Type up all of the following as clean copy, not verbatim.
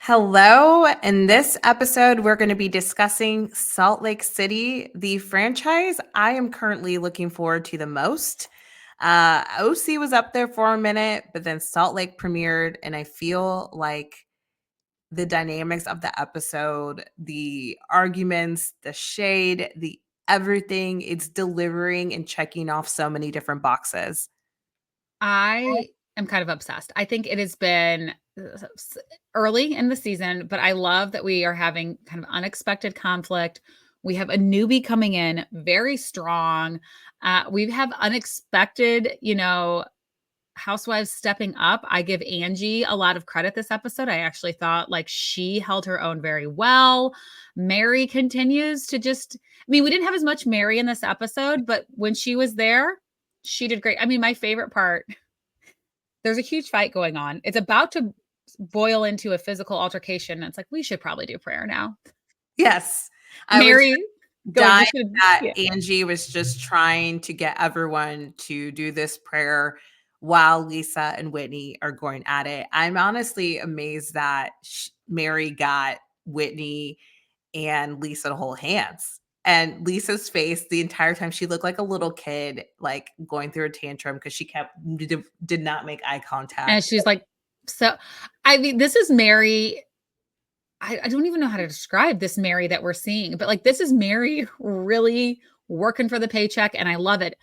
Hello. In this episode, we're going to be discussing Salt Lake City, the franchise I am currently looking forward to the most. OC was up there for a minute, but then Salt Lake premiered, and I feel like the dynamics of the episode, the arguments, the shade, the everything, it's delivering and checking off so many different boxes. I am kind of obsessed. I think it has been early in the season, but I love that we are having kind of unexpected conflict. We have a newbie coming in very strong. We have unexpected, housewives stepping up. I give Angie a lot of credit this episode. I actually thought like she held her own very well. Mary continues to we didn't have as much Mary in this episode, but when she was there, she did great. I mean, my favorite part, there's a huge fight going on. It's about to boil into a physical altercation. And it's like, we should probably do prayer now. Yes. I was Mary goes, dying we should, that yeah. Angie was just trying to get everyone to do this prayer while Lisa and Whitney are going at it. I'm honestly amazed that Mary got Whitney and Lisa to hold hands. And Lisa's face the entire time, she looked like a little kid, like going through a tantrum because she did not make eye And contact. she's like, so, I mean, this is Mary. I don't even know how to describe this Mary that we're seeing, but like, this is Mary really working for the paycheck. And I love it.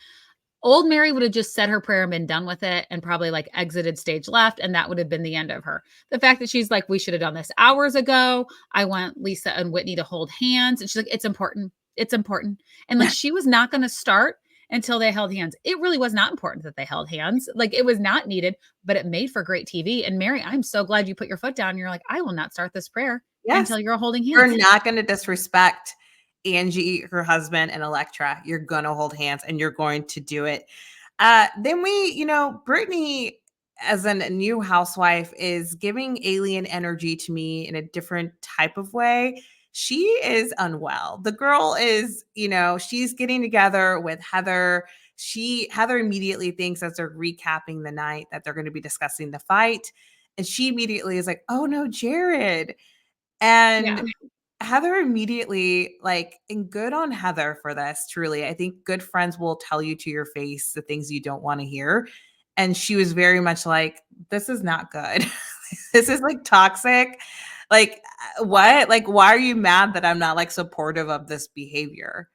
Old Mary would have just said her prayer and been done with it and probably like exited stage left. And that would have been the end of her. The fact that she's like, we should have done this hours ago. I want Lisa and Whitney to hold hands. And she's like, it's important. It's important. And like, she was not going to start until they held hands. It really was not important that they held hands. Like it was not needed, but it made for great TV. And Mary, I'm so glad you put your foot down. You're like, I will not start this prayer Yes. until you're holding You're hands. not going to disrespect Angie, her husband, and Electra. You're going to hold hands and you're going to do it. Then Brittany, as a new housewife, is giving alien energy to me in a different type of way. She is unwell. The girl is, she's getting together with Heather. Heather immediately thinks as they're recapping the night that they're going to be discussing the fight. And she immediately is like, oh no, Jared. Yeah. And Heather immediately, and good on Heather for this, truly. I think good friends will tell you to your face the things you don't want to hear. And she was very much like, this is not good. This is like toxic. What? Like, why are you mad that I'm not like supportive of this behavior?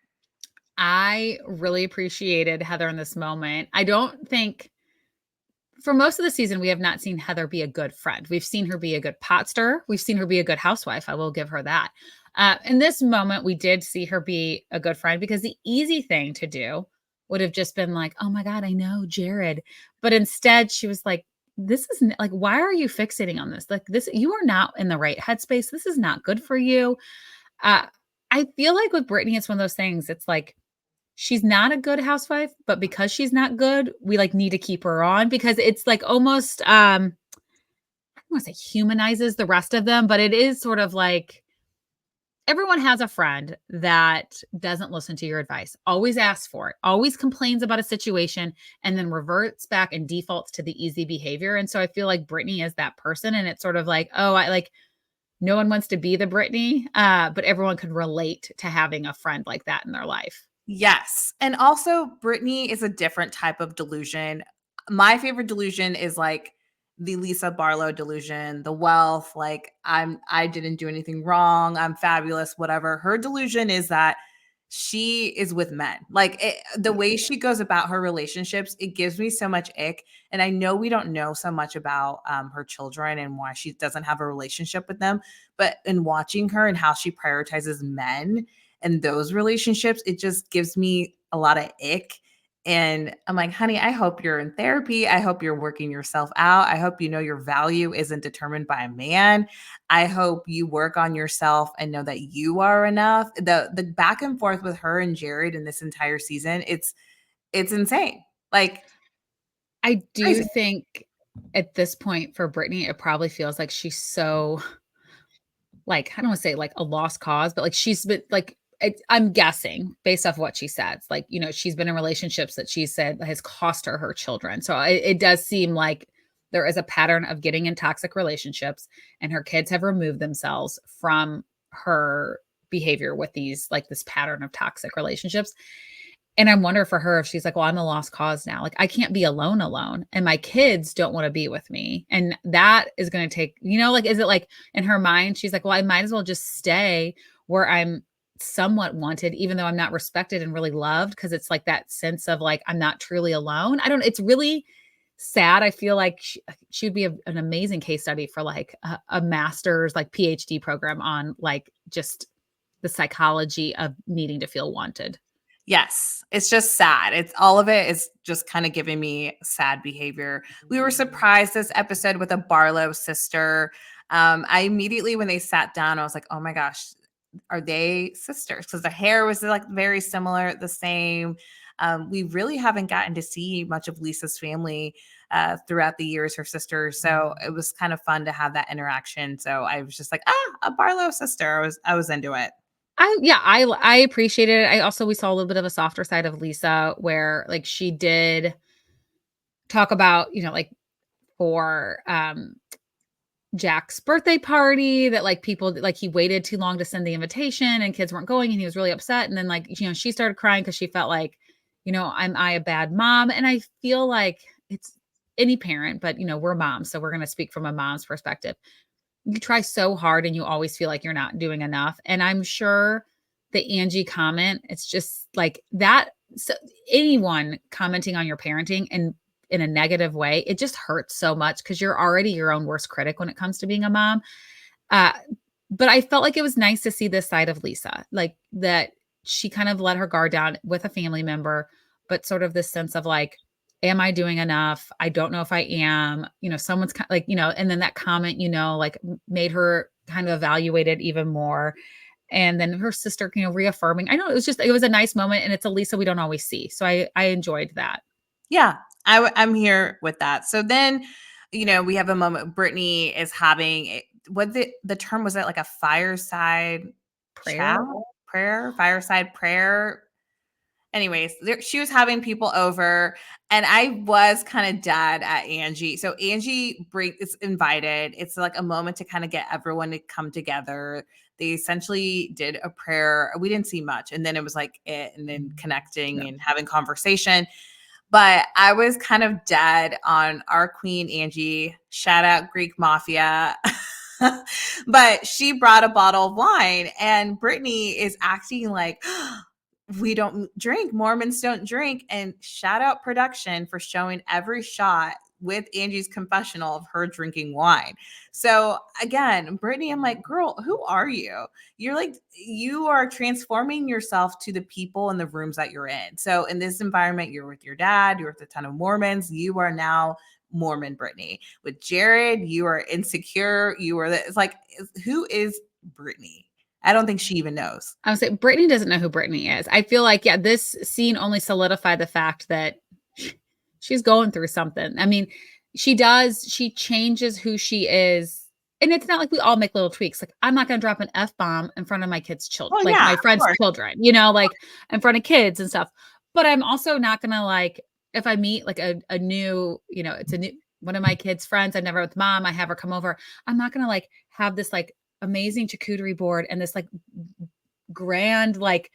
I really appreciated Heather in this moment. I don't think for most of the season, we have not seen Heather be a good friend. We've seen her be a good pot stirrer. We've seen her be a good housewife. I will give her that. In this moment, we did see her be a good friend because the easy thing to do would have just been like, oh my God, I know Jared. But instead, she was like, this is like, why are you fixating on this? Like, this, you are not in the right headspace. This is not good for you. Uh, I feel like with Brittany, it's one of those things. It's like, she's not a good housewife, but because she's not good, we like need to keep her on because it's like almost I don't want to say humanizes the rest of them, but it is sort of like everyone has a friend that doesn't listen to your advice, always asks for it, always complains about a situation, and then reverts back and defaults to the easy behavior. And so I feel like Brittany is that person. And it's sort of like, oh, I like no one wants to be the Brittany, but everyone could relate to having a friend like that in their life. Yes. And also, Brittany is a different type of delusion. My favorite delusion is like the Lisa Barlow delusion, the wealth, like I didn't do anything wrong, I'm fabulous, whatever. Her delusion is that she is with men. The way she goes about her relationships, it gives me so much ick. And I know we don't know so much about her children and why she doesn't have a relationship with them, but in watching her and how she prioritizes men and those relationships, it just gives me a lot of ick. And I'm like, honey, I hope you're in therapy. I hope you're working yourself out. I hope you know your value isn't determined by a man. I hope you work on yourself and know that you are enough. The back and forth with her and Jared in this entire season, it's insane. Like I do crazy. think at this point for Brittany, it probably feels like she's so like, I don't want to say like a lost cause, but like she's been like, I'm guessing based off what she says, like, she's been in relationships that she said has cost her children. So it does seem like there is a pattern of getting in toxic relationships, and her kids have removed themselves from her behavior with these, like this pattern of toxic relationships. And I wonder for her if she's like, well, I'm a lost cause now. Like I can't be alone. And my kids don't want to be with me. And that is going to take, like, is it like in her mind, she's like, well, I might as well just stay where I'm somewhat wanted, even though I'm not respected and really loved. Cause it's like that sense of like, I'm not truly alone. It's really sad. I feel like she would be an amazing case study for like a master's, like PhD program on like just the psychology of needing to feel wanted. Yes, it's just sad. It's all of it is just kind of giving me sad behavior. We were surprised this episode with a Barlow sister. I immediately, when they sat down, I was like, oh my gosh, are they sisters? Because the hair was like very similar, the same. We really haven't gotten to see much of Lisa's family throughout the years, her sisters. So it was kind of fun to have that interaction. So I was just like, a Barlow sister. I was into it. I appreciated it. We saw a little bit of a softer side of Lisa where like she did talk about, like for Jack's birthday party that like people like he waited too long to send the invitation and kids weren't going and he was really upset. And then like, she started crying because she felt like, am I a bad mom? And I feel like it's any parent, but we're moms. So we're going to speak from a mom's perspective. You try so hard and you always feel like you're not doing enough. And I'm sure the Angie comment, it's just like that. So anyone commenting on your parenting and in a negative way, it just hurts so much because you're already your own worst critic when it comes to being a mom. But I felt like it was nice to see this side of Lisa, like that she kind of let her guard down with a family member, but sort of this sense of like, am I doing enough? I don't know if I am, someone's like, and then that comment, like made her kind of evaluate it even more. And then her sister, reaffirming, I know it was a nice moment and it's a Lisa we don't always see. So I enjoyed that. Yeah, I'm here with that. So then, we have a moment. Brittany is having what the term was, it like a fireside Prayer. chat prayer, fireside prayer. Anyways, she was having people over, and I was kind of dead at Angie. So Angie is invited. It's like a moment to kind of get everyone to come together. They essentially did a prayer. We didn't see much, and then it was like it, and then connecting and having conversation. But I was kind of dead on our queen, Angie. Shout out Greek Mafia. But she brought a bottle of wine, and Brittany is acting like, we don't drink. Mormons don't drink. And shout out production for showing every shot with Angie's confessional of her drinking wine. So again, Brittany, I'm like, girl, who are you? You're like, you are transforming yourself to the people in the rooms that you're in. So in this environment, you're with your dad, you're with a ton of Mormons. You are now Mormon Brittany. With Jared, you are insecure. It's like, who is Brittany? I don't think she even knows. I would say Brittany doesn't know who Brittany is. I feel like, this scene only solidified the fact that she's going through something. I mean, she changes who she is. And it's not like we all make little tweaks. Like, I'm not going to drop an F-bomb in front of my kids' children, my friends' children, like in front of kids and stuff. But I'm also not going to like, if I meet like a new, it's a new, one of my kids' friends, I've never with mom, I have her come over. I'm not going to like have this like amazing charcuterie board and this like grand, like,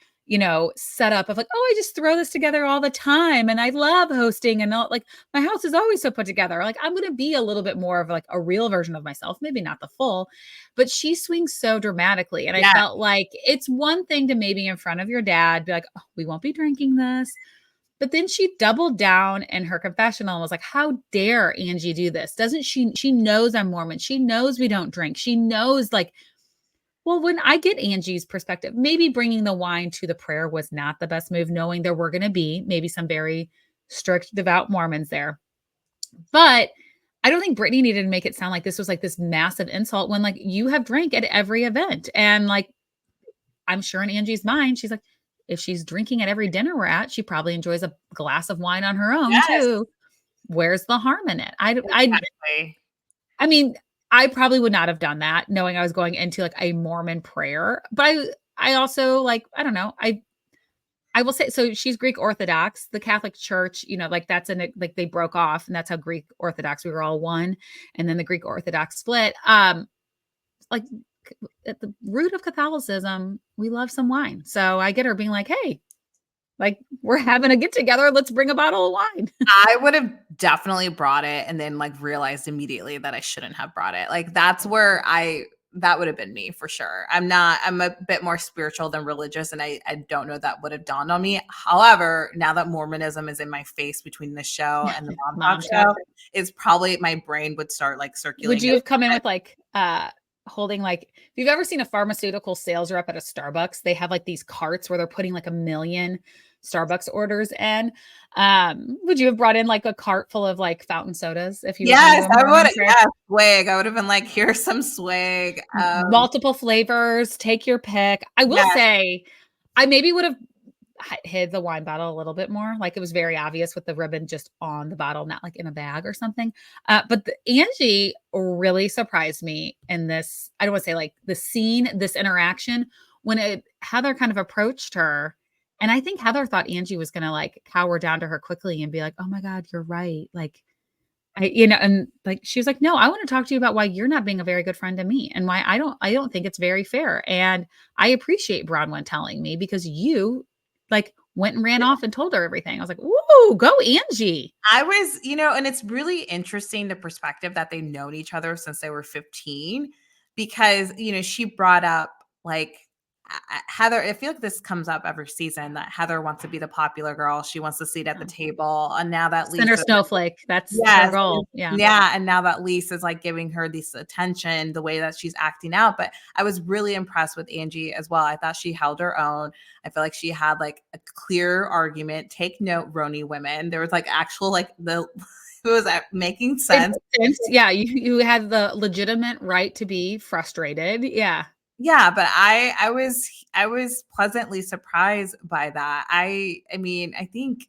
setup of like, oh, I just throw this together all the time. And I love hosting and all, like my house is always so put together. Like I'm going to be a little bit more of like a real version of myself, maybe not the full, but she swings so dramatically. And I felt like it's one thing to maybe in front of your dad, be like, oh, we won't be drinking this. But then she doubled down in her confessional and was like, how dare Angie do this? Doesn't she knows I'm Mormon. She knows we don't drink. She knows like, well, when I get Angie's perspective, maybe bringing the wine to the prayer was not the best move, knowing there were going to be maybe some very strict, devout Mormons there. But I don't think Brittany needed to make it sound like this was like this massive insult when like you have drank at every event. And like, I'm sure in Angie's mind, she's like, if she's drinking at every dinner we're at, she probably enjoys a glass of wine on her own too. Where's the harm in it? I mean, I probably would not have done that knowing I was going into like a Mormon prayer, but I also like, I don't know. I will say, so she's Greek Orthodox, the Catholic Church, like that's like they broke off, and that's how Greek Orthodox, we were all one. And then the Greek Orthodox split. Like at the root of Catholicism, we love some wine. So I get her being like, hey, like we're having a get together. Let's bring a bottle of wine. I would have definitely brought it and then like realized immediately that I shouldn't have brought it. Like that's where that would have been me for sure. I'm a bit more spiritual than religious, and I don't know that would have dawned on me. However, now that Mormonism is in my face between the show and the Mom Talk show, it's probably my brain would start like circulating. Would you have come in with like holding, like, if you've ever seen a pharmaceutical sales rep at a Starbucks, they have like these carts where they're putting like 1 million Starbucks orders in. Would you have brought in like a cart full of like fountain sodas if you? Yes, I would. Yeah, swig. I would have been like, here's some swig. Multiple flavors. Take your pick. I will say, I maybe would have hid the wine bottle a little bit more. Like it was very obvious with the ribbon just on the bottle, not like in a bag or something. But Angie really surprised me in this. I don't want to say like the scene, this interaction when Heather kind of approached her. And I think Heather thought Angie was going to like cower down to her quickly and be like, oh my God, you're right. Like, and like, she was like, no, I want to talk to you about why you're not being a very good friend to me and why I don't think it's very fair. And I appreciate Bronwyn telling me because you like went and ran off and told her everything. I was like, ooh, go Angie. I was, and it's really interesting the perspective that they've known each other since they were 15 because, she brought up like, Heather, I feel like this comes up every season that Heather wants to be the popular girl. She wants to sit at the table. And now that Lisa snowflake, that's her goal. Yeah. Yeah. And now that Lisa's like giving her this attention, the way that she's acting out. But I was really impressed with Angie as well. I thought she held her own. I feel like she had like a clear argument. Take note, Roni women. There was like actual like it was making sense. Yeah. You had the legitimate right to be frustrated. Yeah. Yeah, but I was pleasantly surprised by that. I mean, I think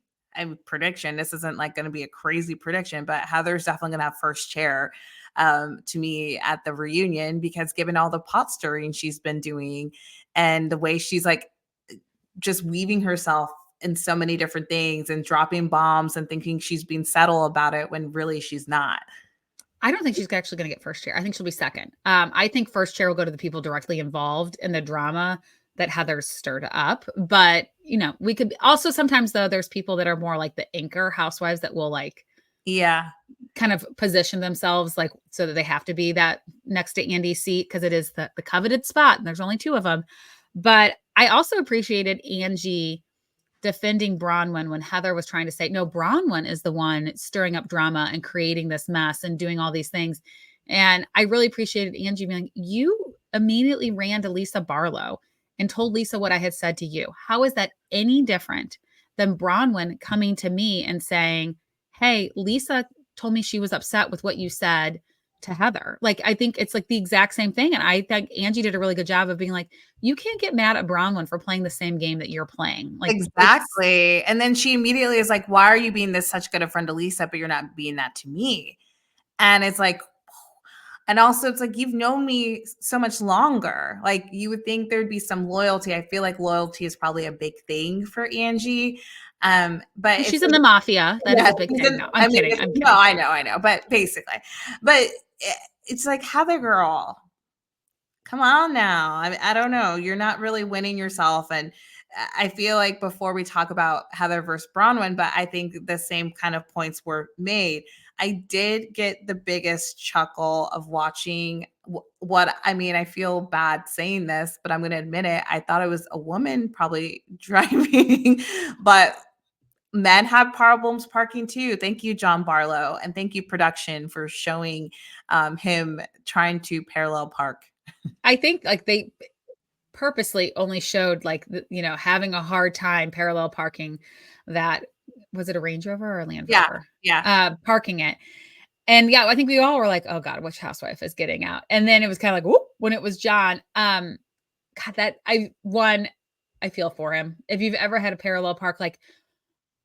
prediction. This isn't like going to be a crazy prediction, but Heather's definitely going to have first chair to me at the reunion because given all the pot stirring she's been doing and the way she's like just weaving herself in so many different things and dropping bombs and thinking she's being subtle about it when really she's not. I don't think she's actually going to get first chair. I think she'll be second. I think first chair will go to the people directly involved in the drama that Heather stirred up. But, we could also sometimes, though, there's people that are more like the anchor housewives that will like, kind of position themselves like so that they have to be that next to Andy's seat because it is the coveted spot. And there's only 2 of them. But I also appreciated Angie defending Bronwyn when Heather was trying to say, no, Bronwyn is the one stirring up drama and creating this mess and doing all these things. And I really appreciated Angie being like, you immediately ran to Lisa Barlow and told Lisa what I had said to you. How is that any different than Bronwyn coming to me and saying, hey, Lisa told me she was upset with what you said to Heather. Like, I think it's like the exact same thing. And I think Angie did a really good job of being like, you can't get mad at Bronwyn for playing the same game that you're playing. Like, exactly. And then she immediately is like, why are you being this such good a friend to Lisa, but you're not being that to me? And it's like, and also it's like, you've known me so much longer. Like you would think there'd be some loyalty. I feel like loyalty is probably a big thing for Angie. But she's in the mafia. That is a big thing. No, I'm kidding. No, I know. But basically, it's like, Heather girl, come on now. I don't know. You're not really winning yourself. And I feel like before we talk about Heather versus Bronwyn, but I think the same kind of points were made. I did get the biggest chuckle of watching I feel bad saying this, but I'm going to admit it. I thought it was a woman probably driving, but men have problems parking too. Thank you, John Barlow. And thank you, production, for showing him trying to parallel park. I think like they purposely only showed like, having a hard time parallel parking that. Was it a Range Rover or a Land Rover? Yeah. Parking it. And I think we all were like, oh God, which housewife is getting out? And then it was kind of like, whoop, when it was John. God, I feel for him. If you've ever had a parallel park, like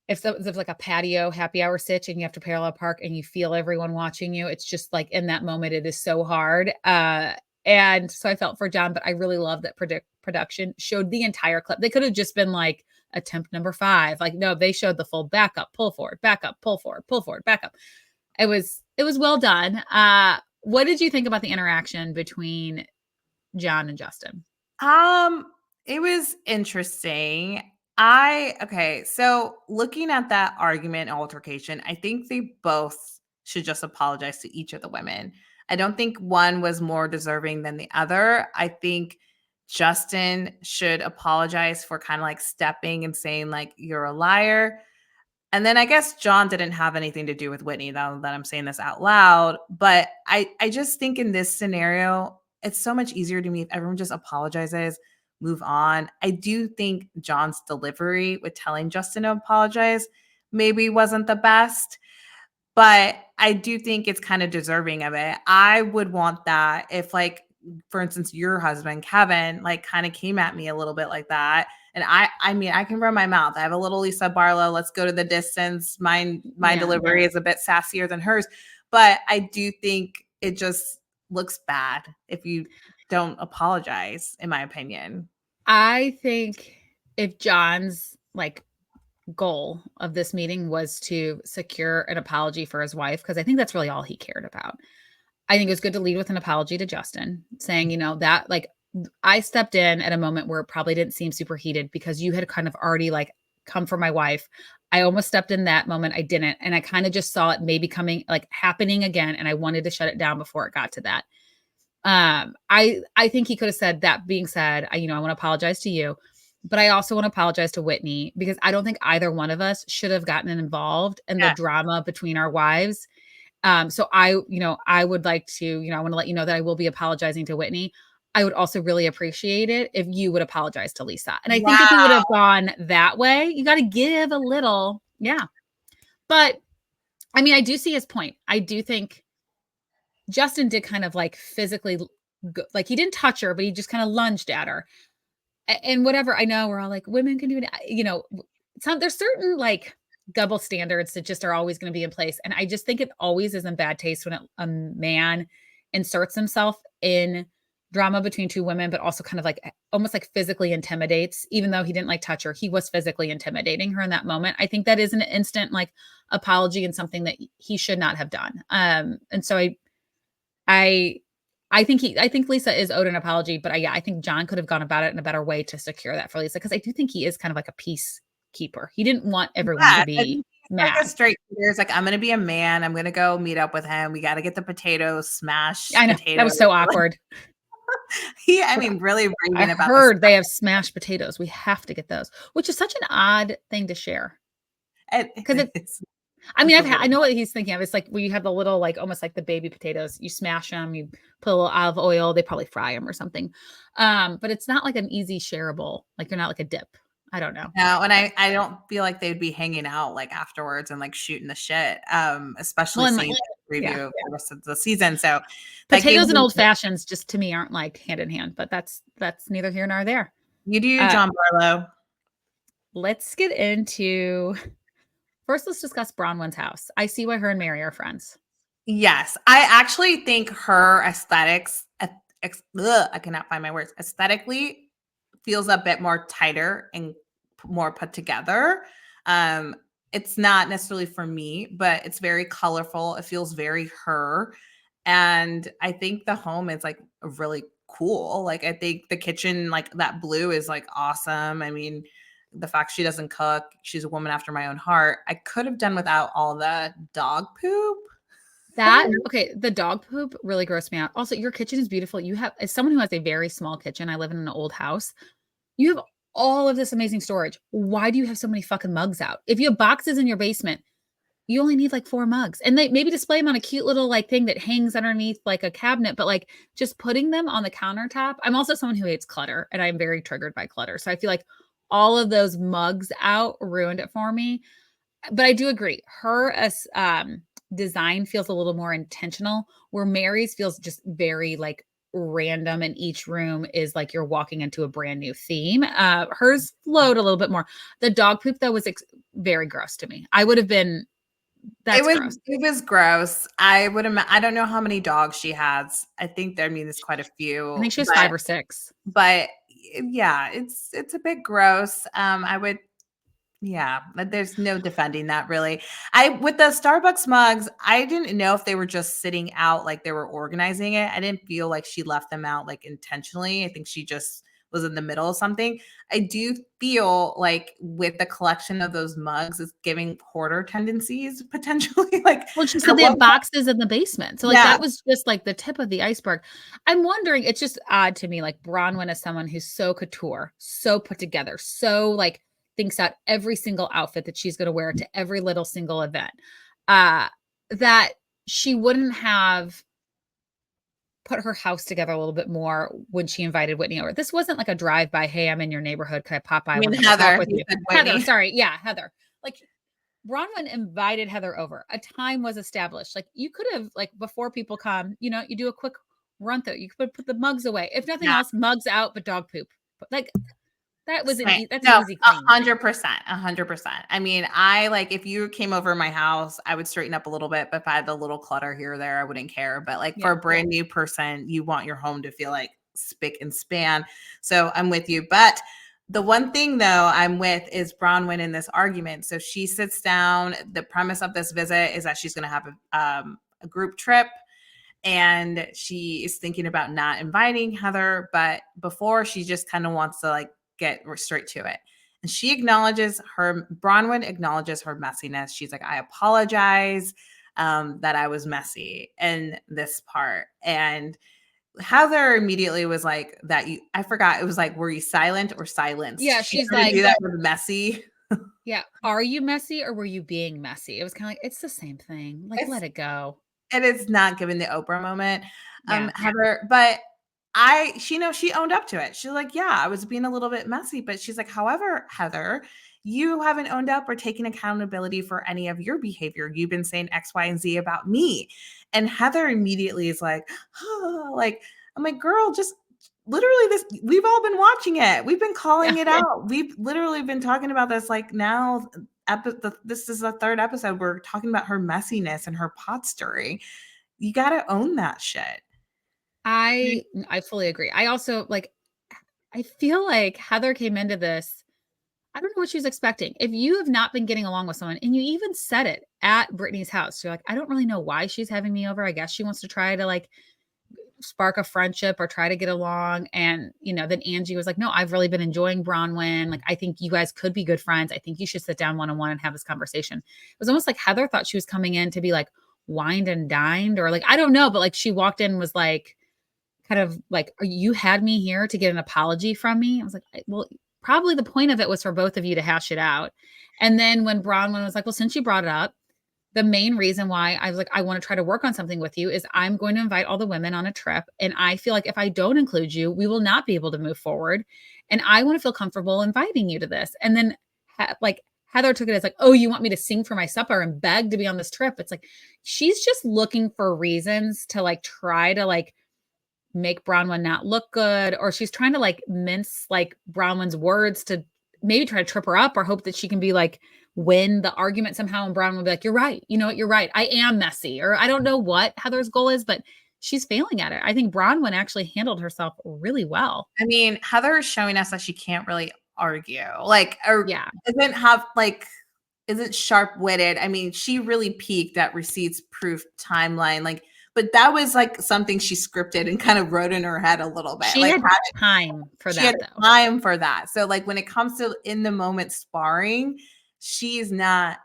if there's like a patio happy hour sitch and you have to parallel park and you feel everyone watching you, it's just like in that moment, it is so hard. And so I felt for John, but I really love that production showed the entire clip. They could have just been like attempt number 5. Like, no, they showed the full backup, pull forward, backup, pull forward, backup. It was well done. What did you think about the interaction between John and Justin? It was interesting. Okay, so looking at that argument altercation, I think they both should just apologize to each of the women. I don't think one was more deserving than the other. I think Justin should apologize for kind of like stepping and saying like you're a liar. And then I guess John didn't have anything to do with Whitney, now that I'm saying this out loud. But I just think in this scenario, it's so much easier to me if everyone just apologizes, move on. I do think John's delivery with telling Justin to apologize maybe wasn't the best, but I do think it's kind of deserving of it. I would want that if, like, for instance, your husband, Kevin, like kind of came at me a little bit like that. And I mean, I can run my mouth. I have a little Lisa Barlow. Let's go to the distance. My delivery is a bit sassier than hers, but I do think it just looks bad if you don't apologize, in my opinion. I think if John's like goal of this meeting was to secure an apology for his wife, because I think that's really all he cared about. I think it was good to lead with an apology to Justin, saying, that like I stepped in at a moment where it probably didn't seem super heated because you had kind of already like come for my wife. I almost stepped in that moment. I didn't. And I kind of just saw it maybe coming, like happening again. And I wanted to shut it down before it got to that. I think he could have said, that being said, I want to apologize to you, but I also want to apologize to Whitney because I don't think either one of us should have gotten involved in the drama between our wives. So I would like to, I want to let you know that I will be apologizing to Whitney. I would also really appreciate it if you would apologize to Lisa. And I think if we would have gone that way, you got to give a little. Yeah. But I mean, I do see his point. I do think Justin did kind of like physically, like he didn't touch her, but he just kind of lunged at her. And whatever, I know we're all like, women can do it. There's certain like double standards that just are always going to be in place. And I just think it always is in bad taste when a man inserts himself in drama between two women, but also kind of like almost like physically intimidates, even though he didn't like touch her, he was physically intimidating her in that moment. I think that is an instant like apology and something that he should not have done. And so I think Lisa is owed an apology, but I think John could have gone about it in a better way to secure that for Lisa. Cause I do think he is kind of like a peacekeeper. He didn't want everyone to be mad. Like a straight shooter. Like, I'm going to be a man. I'm going to go meet up with him. We got to get the potatoes smashed. I know that was so awkward. Really bringing I heard they have smashed potatoes. We have to get those, which is such an odd thing to share. Because I know what he's thinking of. It's like where you have the little, like almost like the baby potatoes. You smash them, you put a little olive oil. They probably fry them or something. But it's not like an easy shareable. Like you're not like a dip. I don't know. No, and I don't feel like they'd be hanging out like afterwards and like shooting the shit. Especially seeing the preview of the rest of the season. So potatoes and old fashions just to me aren't like hand in hand. But that's neither here nor there. You do, John Barlow. Let's get into. First, let's discuss Bronwyn's house. I see why her and Mary are friends. Yes. I actually think her aesthetics, I cannot find my words, aesthetically feels a bit more tighter and more put together. It's not necessarily for me, but it's very colorful. It feels very her. And I think the home is like really cool. Like I think the kitchen, like that blue is like awesome. I mean, the fact she doesn't cook, she's a woman after my own heart. I could have done without all the dog poop. The dog poop really grossed me out. Also, your kitchen is beautiful. You have, as someone who has a very small kitchen, I live in an old house. You have all of this amazing storage. Why do you have so many fucking mugs out? If you have boxes in your basement, you only need like 4 mugs, and they maybe display them on a cute little like thing that hangs underneath like a cabinet, but like just putting them on the countertop. I'm also someone who hates clutter, and I'm very triggered by clutter. So I feel like all of those mugs out ruined it for me. But I do agree. Her as design feels a little more intentional, where Mary's feels just very like random, and each room is like you're walking into a brand new theme. Hers flowed a little bit more. The dog poop though was very gross to me. I would have been. Gross. It was gross. I don't know how many dogs she has. I think there's quite a few. I think she has 5 or 6. But yeah, it's a bit gross. I would Yeah, but there's no defending that really. I with the Starbucks mugs, I didn't know if they were just sitting out like they were organizing it. I didn't feel like she left them out like intentionally. I think she just was in the middle of something. I do feel like with the collection of those mugs, it's giving hoarder tendencies potentially. Like Well, she at said they one have point, boxes in the basement. So, like, yeah, that was just, like, the tip of the iceberg. I'm wondering, it's just odd to me, like, Bronwyn is someone who's so couture, so put together, so, like, thinks out every single outfit that she's gonna wear to every little single event, uh, that she wouldn't have put her house together a little bit more when she invited Whitney over. This wasn't like a drive-by, "Hey, I'm in your neighborhood. Can I pop by? I I mean wanna have a talk Heather, with you you." said Heather, Whitney. sorry. Yeah, Heather. Like, Bronwyn invited Heather over. A time was established. Like, you could have, like, before people come, you do a quick run through. You could put the mugs away. If nothing Yeah. else, mugs out, but dog poop. But, like, that's an No, easy clean. 100%, 100%. I mean, I like if you came over my house, I would straighten up a little bit, but if I had a little clutter here or there, I wouldn't care. But like for Yeah. a brand new person, you want your home to feel like spick and span. So I'm with you. But the one thing though I'm with is Bronwyn in this argument. So she sits down. The premise of this visit is that she's going to have a group trip and she is thinking about not inviting Heather, but before she just kind of wants to like get straight to it. And she acknowledges Bronwyn acknowledges her messiness. She's like, I apologize that I was messy in this part. And Heather immediately was like, I forgot. It was like, were you silent or silenced? Yeah, She she's tried to do like, that with messy. yeah, "Are you messy or were you being messy?" It was kinda like, "It's the same thing. Like, It's let it go." It is not giving the Oprah moment, Yeah. Heather, but she owned up to it. She's like, "Yeah, I was being a little bit messy," but she's like, "However, Heather, you haven't owned up or taken accountability for any of your behavior. You've been saying X, Y, and Z about me." And Heather immediately is like, "Oh," like, I'm like, "Girl, just literally this we've all been watching it. We've been Yeah. calling it out. We've literally been talking about this like now this is the third episode. We're talking about her messiness and her pot stirring. You gotta own that shit. I fully agree. I also, like, I feel like Heather came into this, I don't know what she was expecting. If you have not been getting along with someone and you even said it at Brittany's house, you're like, "I don't really know why she's having me over. I guess she wants to try to, like, spark a friendship or try to get along." And, then Angie was like, "No, I've really been enjoying Bronwyn. Like, I think you guys could be good friends. I think you should sit down one-on-one and have this conversation." It was almost like Heather thought she was coming in to be, like, wined and dined, or, like, I don't know, but, like, she walked in and was like, kind of like, you had me here to get an apology from me?" I was like, Well, probably the point of it was for both of you to hash it out." And then when Bronwyn was like, "Well, since you brought it up, the main reason why I was like, I want to try to work on something with you is I'm going to invite all the women on a trip. And I feel like if I don't include you, we will not be able to move forward. And I want to feel comfortable inviting you to this." And then, like, Heather took it as like, "Oh, you want me to sing for my supper and beg to be on this trip?" It's like, she's just looking for reasons to, like, try to, like, make Bronwyn not look good, or she's trying to, like, mince, like, Bronwyn's words to maybe try to trip her up or hope that she can be like, win the argument somehow, and Bronwyn will be like, "You're right. You know what? You're right. I am messy." Or I don't know what Heather's goal is, but she's failing at it. I think Bronwyn actually handled herself really well. I mean, Heather is showing us that she can't really argue, like, or Yeah. isn't have like isn't sharp-witted. I mean, she really peaked at receipts proof timeline, like, but that was like something she scripted and kind of wrote in her head a little bit. She Like had time for she had that, though. time for that. So like when it comes to in the moment sparring, she's not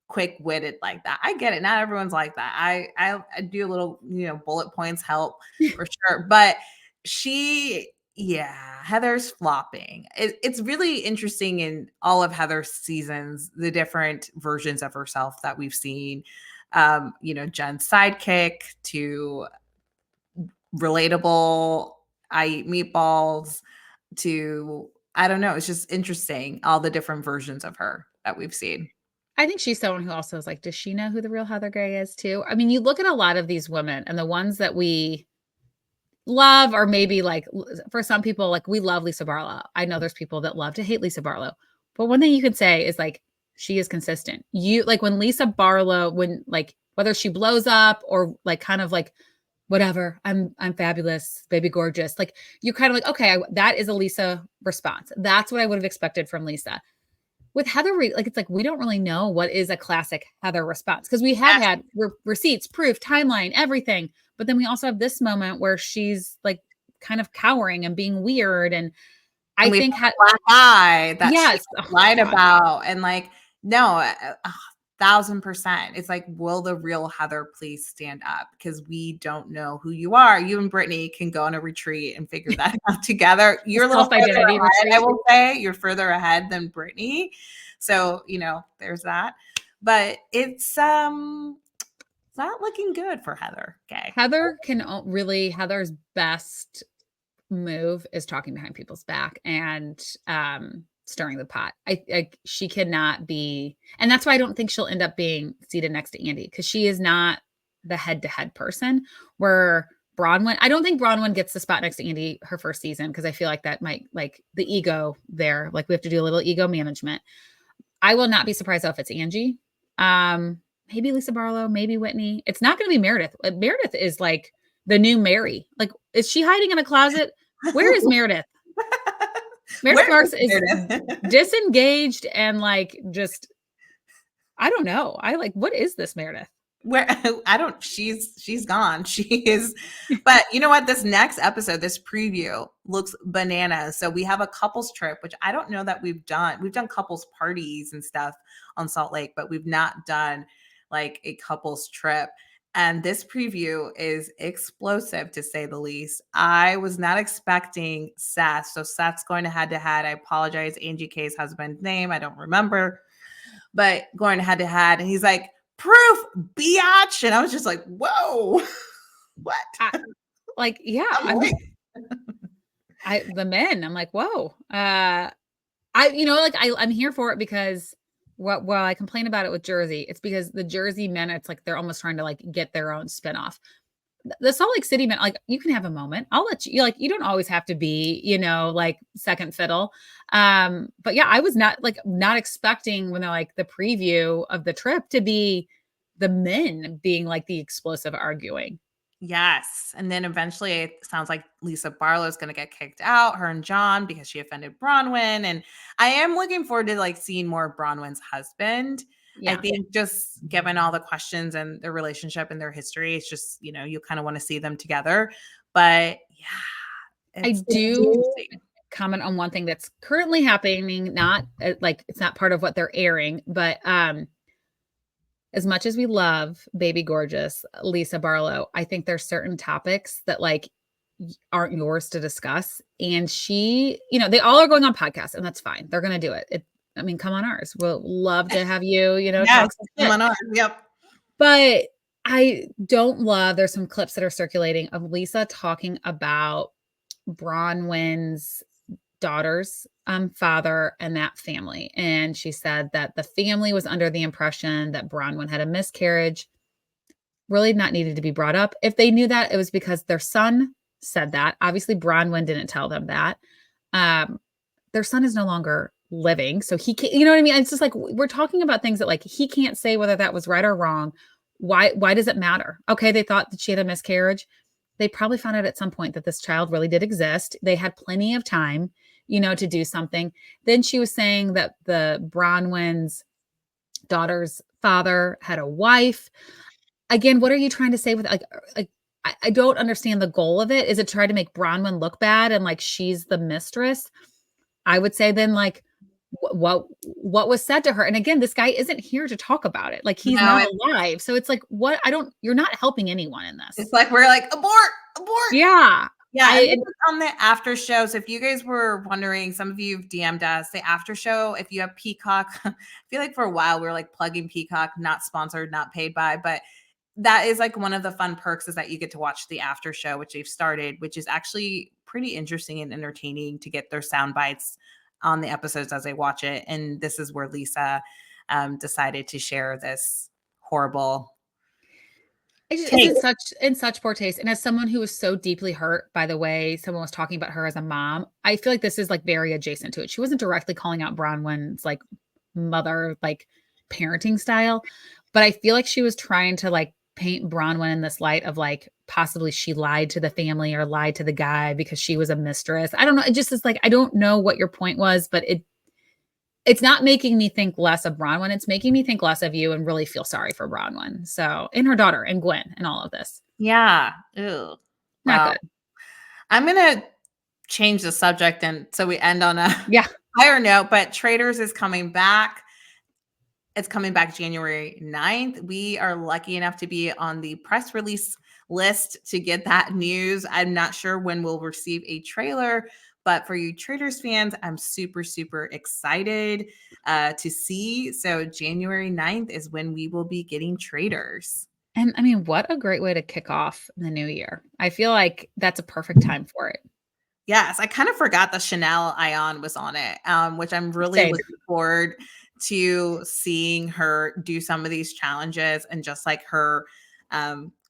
quick-witted like that. I get it. Not everyone's like that. I do a little, bullet points help for sure. But yeah, Heather's flopping. It's really interesting in all of Heather's seasons, the different versions of herself that we've seen. Jen's sidekick to relatable, I eat meatballs to I don't know, it's just interesting all the different versions of her that we've seen. I think she's someone who also is like, does she know who the real Heather Gray is too? I mean, you look at a lot of these women, and the ones that we love, or maybe like, for some people, like, we love Lisa Barlow. I know there's people that love to hate Lisa Barlow. But one thing you can say is, like, she is consistent. You like when Lisa Barlow, when, like, whether she blows up or, like, kind of like, whatever, I'm fabulous, baby gorgeous. Like, you're kind of like, okay, that is a Lisa response. That's what I would have expected from Lisa. with Heather, like, it's like, we don't really know what is a classic Heather response, because we have had receipts, proof, timeline, everything. But then we also have this moment where she's like kind of cowering and being weird. And I we think have a black eye that she yes, lied about. And like, no, 1,000%. It's like, will the real Heather please stand up? Because we don't know who you are. You and Brittany can go on a retreat and figure that out together. You're a little further ahead, I will say. You're further ahead than Brittany. So, there's that. But it's not looking good for Heather K. Heather's best move is talking behind people's back and stirring the pot. She cannot be, and that's why I don't think she'll end up being seated next to Andy, because she is not the head-to-head person. Where Bronwyn, I don't think Bronwyn gets the spot next to Andy her first season, because I feel like that might, like, the ego there, like, we have to do a little ego management. I will not be surprised though if it's Angie. Maybe Lisa Barlow, maybe Whitney. It's not going to be Meredith. Meredith is like the new Mary. Like, is she hiding in a closet? Where is Meredith? Meredith Marks is disengaged and like, just, I don't know. What is this Meredith? She's gone. She is, but you know what? This next episode, this preview looks bananas. So we have a couples trip, which I don't know that we've done. We've done couples parties and stuff on Salt Lake, but we've not done like a couples trip. And this preview is explosive, to say the least. I was not expecting Seth. So Seth's going to head to head. I apologize. Angie K's husband's name, I don't remember, but going head to head. And he's like, proof, biatch. And I was just like, whoa, what? The men, I'm like, whoa. I'm here for it, because while I complain about it with Jersey, it's because the Jersey men, it's like they're almost trying to like get their own spinoff. The Salt Lake City men, like, you can have a moment. I'll let you, like, you don't always have to be, like, second fiddle. But yeah, I was not expecting, when they're like the preview of the trip, to be the men being like the explosive arguing. Yes. And then eventually it sounds like Lisa Barlow is going to get kicked out, her and John, because she offended Bronwyn. And I am looking forward to like seeing more of Bronwyn's husband. Yeah. I think just given all the questions and their relationship and their history, it's just, you kind of want to see them together. But yeah, I do comment on one thing that's currently happening, not like, it's not part of what they're airing, but as much as we love baby gorgeous Lisa Barlow, I think there's certain topics that like aren't yours to discuss. And she, they all are going on podcasts, and that's fine. They're going to do it. Come on ours. We'll love to have you, yes, come on ours. Yep. But I don't love, there's some clips that are circulating of Lisa talking about Bronwyn's daughter's father and that family. And she said that the family was under the impression that Bronwyn had a miscarriage. Really not needed to be brought up. If they knew that, it was because their son said that. Obviously, Bronwyn didn't tell them that. Their son is no longer living, so he can't, you know what I mean? It's just like, we're talking about things that like he can't say whether that was right or wrong. Why does it matter? Okay, they thought that she had a miscarriage. They probably found out at some point that this child really did exist. They had plenty of time, to do something. Then she was saying that the Bronwyn's daughter's father had a wife. Again, what are you trying to say with like I don't understand the goal of it. Is it try to make Bronwyn look bad and like she's the mistress? I would say then like what was said to her. And again, this guy isn't here to talk about it. Like, he's not alive. So it's like, you're not helping anyone in this. It's like, we're like, abort. Yeah. Yeah. On the after show. So if you guys were wondering, some of you have DM'd us the after show. If you have Peacock, I feel like for a while we were like plugging Peacock, not sponsored, not paid by, but that is like one of the fun perks, is that you get to watch the after show, which they've started, which is actually pretty interesting and entertaining to get their sound bites on the episodes as I watch it. And this is where Lisa decided to share this horrible. It's in such poor taste. And as someone who was so deeply hurt by the way someone was talking about her as a mom, I feel like this is like very adjacent to it. She wasn't directly calling out Bronwyn's like mother, like parenting style, but I feel like she was trying to like paint Bronwyn in this light of like, possibly she lied to the family or lied to the guy because she was a mistress. I don't know. It just is like, I don't know what your point was, but it's not making me think less of Bronwyn. It's making me think less of you and really feel sorry for Bronwyn. So, and her daughter and Gwen and all of this. Yeah. Ew. Not Well, good. I'm gonna change the subject, and so we end on a Yeah. higher note. But Traitors is coming back. It's coming back January 9th. We are lucky enough to be on the press release list to get that news. I'm not sure when we'll receive a trailer, but for you Traitors fans, I'm super, super excited to see. So January 9th is when we will be getting Traitors. And I mean, what a great way to kick off the new year. I feel like that's a perfect time for it. Yes, I kind of forgot that Chanel Ion was on it, which I'm really Same. looking forward to seeing her do some of these challenges and just like her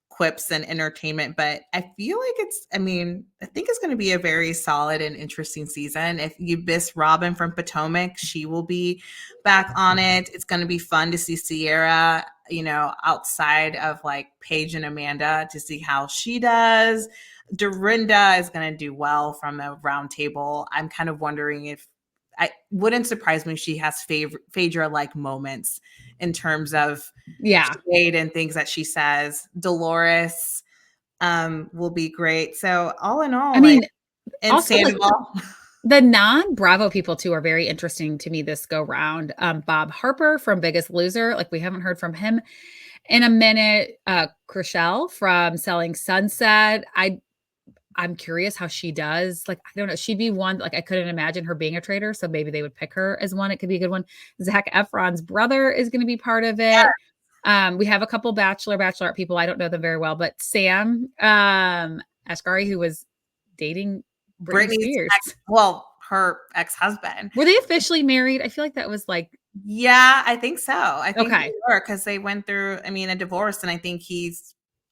quips and entertainment. But I feel like I think it's going to be a very solid and interesting season. If you miss Robin from Potomac, she will be back on it. It's going to be fun to see Sierra, outside of like Paige and Amanda to see how she does. Dorinda is going to do well from a round table. I'm kind of wondering if I wouldn't surprise me if she has Phaedra like moments in terms of shade and things that she says. Dolores will be great. So all in all, I mean, and also Sandoval. the non-Bravo people too are very interesting to me this go round. Bob Harper from Biggest Loser, like we haven't heard from him in a minute. Chrishell from Selling Sunset. I'm curious how she does. Like, I don't know. She'd be one, like, I couldn't imagine her being a traitor. So maybe they would pick her as one. It could be a good one. Zac Efron's brother is going to be part of it. Yeah. We have a couple bachelorette people. I don't know them very well, but Sam Asghari, who was dating Britney Spears. Her ex-husband. Were they officially married? I feel like that was like. Yeah, I think so. I think they were, because they went through, a divorce, and I think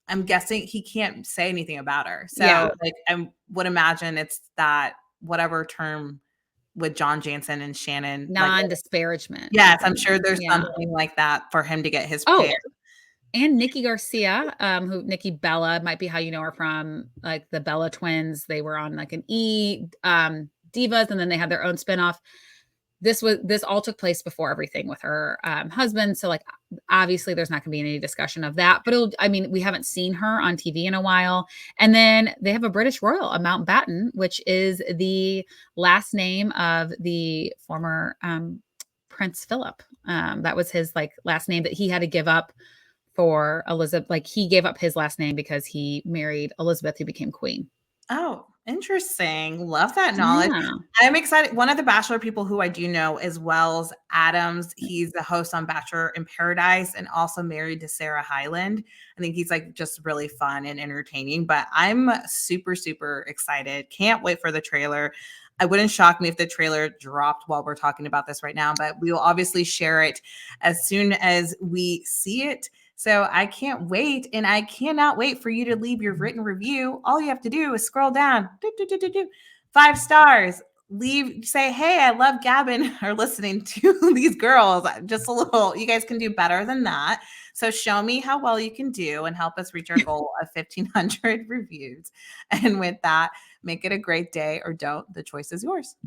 I'm guessing he can't say anything about her. So I would imagine it's that whatever term with John Jansen and Shannon. Non-disparagement. Yes, I'm sure there's something like that for him to get his pay. And Nikki Garcia, who Nikki Bella might be how you know her from, like the Bella twins. They were on like an Divas, and then they had their own spinoff. This all took place before everything with her husband. So like, obviously there's not gonna be any discussion of that, but we haven't seen her on TV in a while. And then they have a British royal, a Mountbatten, which is the last name of the former Prince Philip. That was his like last name that he had to give up for Elizabeth. Like he gave up his last name because he married Elizabeth, who became queen. Oh, interesting. Love that knowledge. Yeah. I'm excited. One of the Bachelor people who I do know is Wells Adams. He's the host on Bachelor in Paradise and also married to Sarah Hyland. I think he's like just really fun and entertaining, but I'm super, super excited. Can't wait for the trailer. It wouldn't shock me if the trailer dropped while we're talking about this right now, but we will obviously share it as soon as we see it. So I can't wait, and I cannot wait for you to leave your written review. All you have to do is scroll down, 5 stars. Say, hey, I love Gavin or listening to these girls. Just a little, you guys can do better than that. So show me how well you can do and help us reach our goal of 1,500 reviews. And with that, make it a great day or don't. The choice is yours.